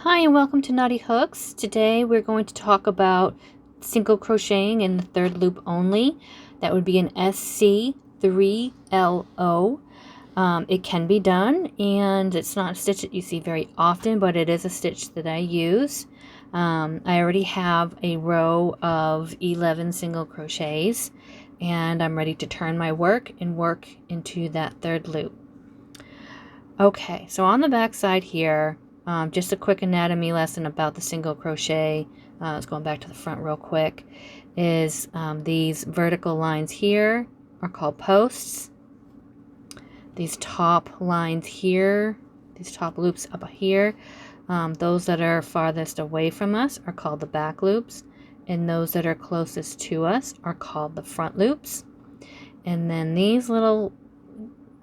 Hi and welcome to Naughty Hooks. Today we're going to talk about single crocheting in the third loop only. That would be an SC3LO. It can be done, and it's not a stitch that you see very often, but it is a stitch that I use. I already have a row of 11 single crochets, and I'm ready to turn my work and work into that third loop. Okay, so on the back side here, just a quick anatomy lesson about the single crochet. Let's go back to the front real quick. Is these vertical lines here are called posts. These top lines here, these top loops up here, those that are farthest away from us are called the back loops, and those that are closest to us are called the front loops. And then these little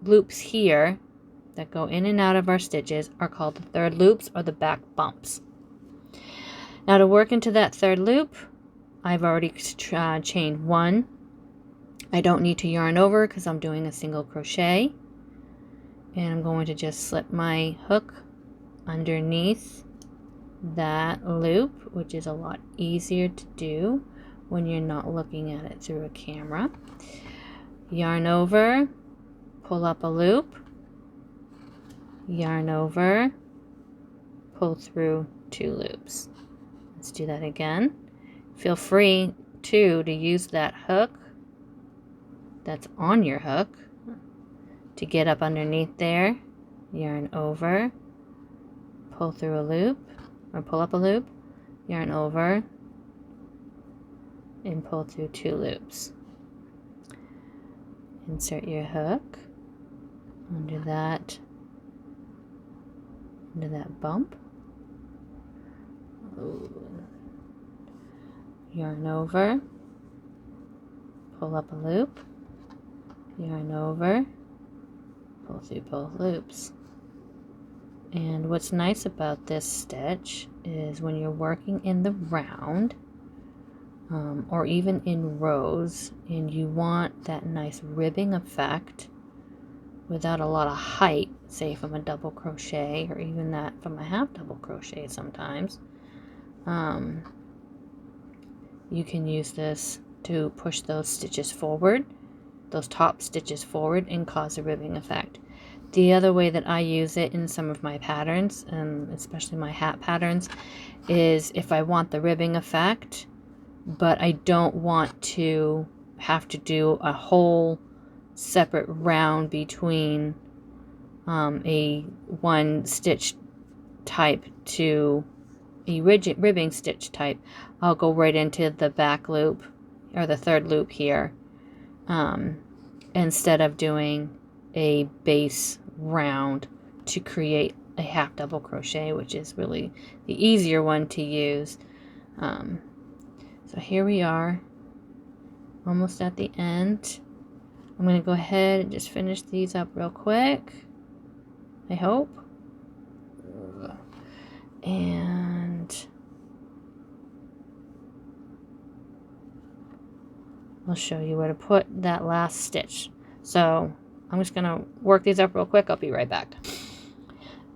loops here that go in and out of our stitches are called the third loops or the back bumps. Now to work into that third loop, I've already chained one. I don't need to yarn over because I'm doing a single crochet, and I'm going to just slip my hook underneath that loop, which is a lot easier to do when you're not looking at it through a camera. Yarn over, pull up a loop, yarn over, pull through two loops. Let's do that again. Feel free too to use that hook that's on your hook to get up underneath there. Yarn over, pull through a loop, or pull up a loop, yarn over, and pull through two loops. Insert your hook under that bump. Yarn over, pull up a loop, yarn over, pull through both loops. And what's nice about this stitch is when you're working in the round, or even in rows, and you want that nice ribbing effect without a lot of height, say from a double crochet, or even that from a half double crochet sometimes, you can use this to push those stitches forward, those top stitches forward, and cause a ribbing effect. The other way that I use it in some of my patterns, and especially my hat patterns, is if I want the ribbing effect, but I don't want to have to do a whole separate round between a one stitch type to a ribbing stitch type, I'll go right into the back loop or the third loop here, instead of doing a base round to create a half double crochet, which is really the easier one to use. So here we are, almost at the end. I'm going to go ahead and just finish these up real quick, I hope. And I'll show you where to put that last stitch. So I'm just going to work these up real quick. I'll be right back.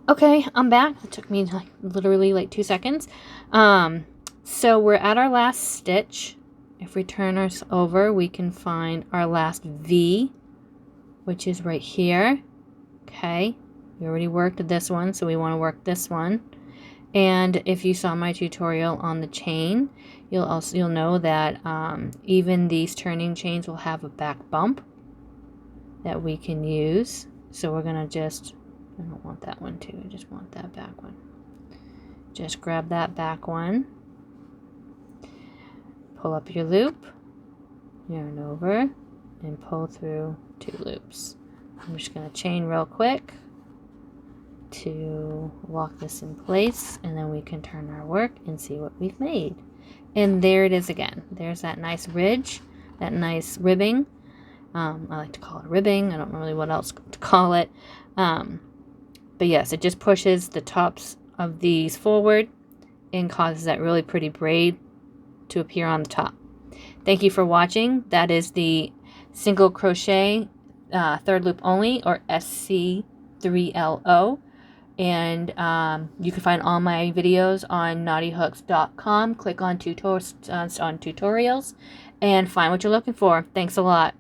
Okay, I'm back. It took me literally 2 seconds. So we're at our last stitch. If we turn us over, we can find our last V, which is right here. Okay, we already worked this one, so we want to work this one. And if you saw my tutorial on the chain, you'll know that even these turning chains will have a back bump that we can use. So we're gonna I don't want that one too, I just want that back one. Just grab that back one, pull up your loop, yarn over, and pull through two loops. I'm just gonna chain real quick to lock this in place, and then we can turn our work and see what we've made. And there it is again. There's that nice ridge, that nice ribbing. I like to call it ribbing. I don't know really what else to call it. But yes, it just pushes the tops of these forward and causes that really pretty braid to appear on the top. Thank you for watching. That is the single crochet third loop only, or SC3LO. And you can find all my videos on naughtyhooks.com. Click on tutorials and find what you're looking for. Thanks a lot.